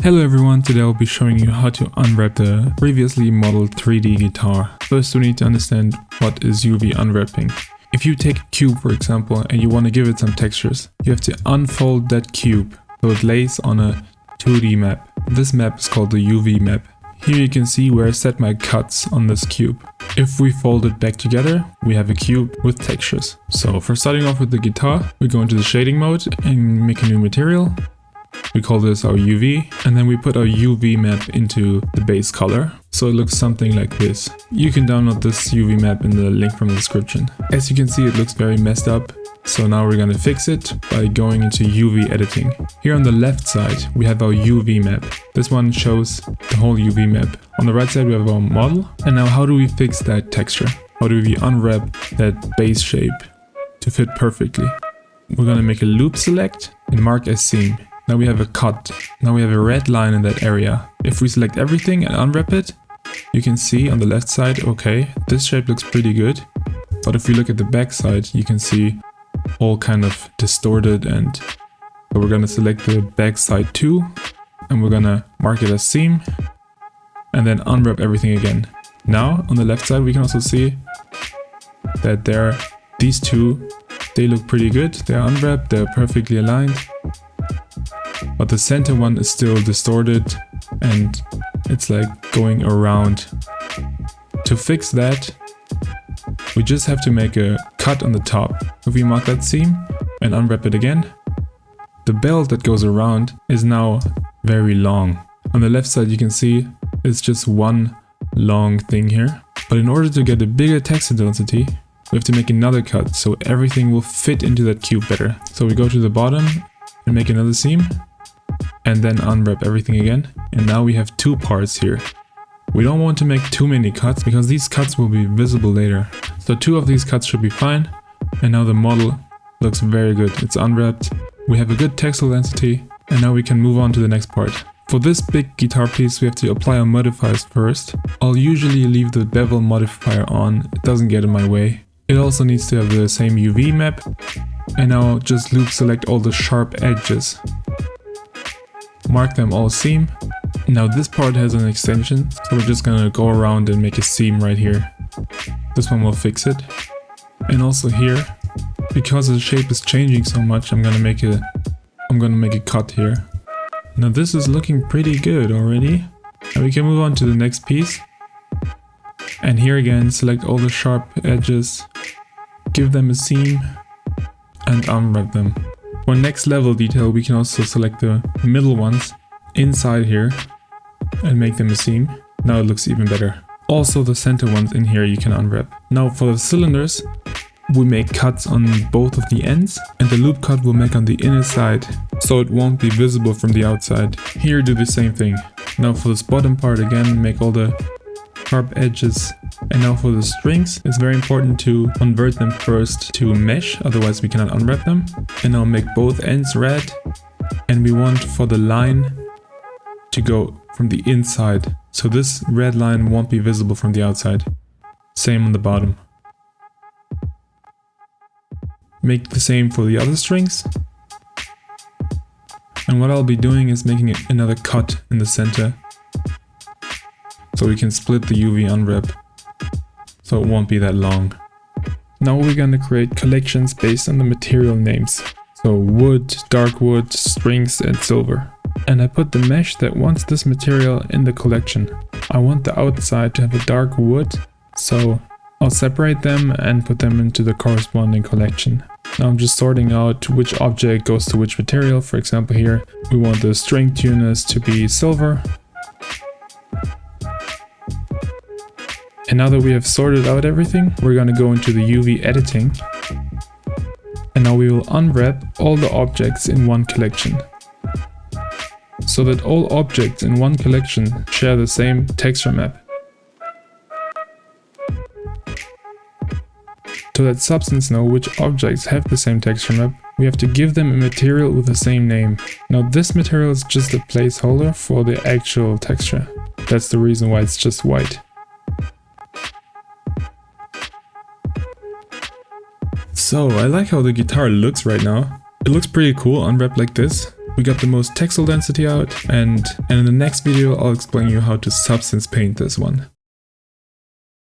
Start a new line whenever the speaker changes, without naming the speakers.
Hello everyone, today I'll be showing you how to unwrap the previously modeled 3D guitar. First we need to understand what is UV unwrapping. If you take a cube for example and you want to give it some textures, you have to unfold that cube so it lays on a 2D map. This map is called the UV map. Here you can see where I set my cuts on this cube. If we fold it back together, we have a cube with textures. So for starting off with the guitar, we go into the shading mode and make a new material. We call this our UV, and then we put our UV map into the base color, so it looks something like this. You can download this UV map in the link from the description. As you can see, it looks very messed up, so now we're gonna fix it by going into UV editing. Here on the left side, we have our UV map. This one shows the whole UV map. On the right side, we have our model. And now how do we fix that texture? How do we unwrap that base shape to fit perfectly? We're gonna make a loop select and mark as seam. Now we have a cut. Now we have a red line in that area. If we select everything and unwrap it, you can see on the left side, okay, this shape looks pretty good. But if we look at the back side, you can see all kind of distorted, and so we're gonna select the back side too, and we're gonna mark it as seam, and then unwrap everything again. Now on the left side, we can also see that these two, they look pretty good. They're unwrapped, they're perfectly aligned. But the center one is still distorted and it's like going around. To fix that, we just have to make a cut on the top. If we mark that seam and unwrap it again, the belt that goes around is now very long. On the left side you can see it's just one long thing here. But in order to get a bigger texture density, we have to make another cut so everything will fit into that cube better. So we go to the bottom and make another seam and then unwrap everything again, and now we have two parts here. We don't want to make too many cuts because these cuts will be visible later. So two of these cuts should be fine, and now the model looks very good. It's unwrapped, we have a good texel density, and now we can move on to the next part. For this big guitar piece we have to apply our modifiers first. I'll usually leave the bevel modifier on, it doesn't get in my way. It also needs to have the same UV map, and now just loop select all the sharp edges. Mark them all seam. Now this part has an extension, so we're just gonna go around and make a seam right here. This one will fix it. And also here, because the shape is changing so much, I'm gonna make a cut here. Now this is looking pretty good already. Now we can move on to the next piece. And here again, select all the sharp edges, give them a seam, and unwrap them. For next level detail, we can also select the middle ones inside here and make them a seam. Now it looks even better. Also the center ones in here you can unwrap. Now for the cylinders, we make cuts on both of the ends, and the loop cut we'll make on the inner side so it won't be visible from the outside. Here do the same thing. Now for this bottom part again, make all the sharp edges. And now for the strings, it's very important to convert them first to mesh, otherwise we cannot unwrap them. And now make both ends red, and we want for the line to go from the inside, so this red line won't be visible from the outside. Same on the bottom. Make the same for the other strings. And what I'll be doing is making another cut in the center, so we can split the UV unwrap, so it won't be that long. Now we're gonna create collections based on the material names. So wood, dark wood, strings, and silver. And I put the mesh that wants this material in the collection. I want the outside to have a dark wood, so I'll separate them and put them into the corresponding collection. Now I'm just sorting out which object goes to which material. For example here, we want the string tuners to be silver. And now that we have sorted out everything, we're gonna go into the UV editing. And now we will unwrap all the objects in one collection, so that all objects in one collection share the same texture map. To let Substance know which objects have the same texture map, we have to give them a material with the same name. Now this material is just a placeholder for the actual texture. That's the reason why it's just white. So I like how the guitar looks right now. It looks pretty cool unwrapped like this. We got the most texel density out, and in the next video I'll explain you how to substance paint this one.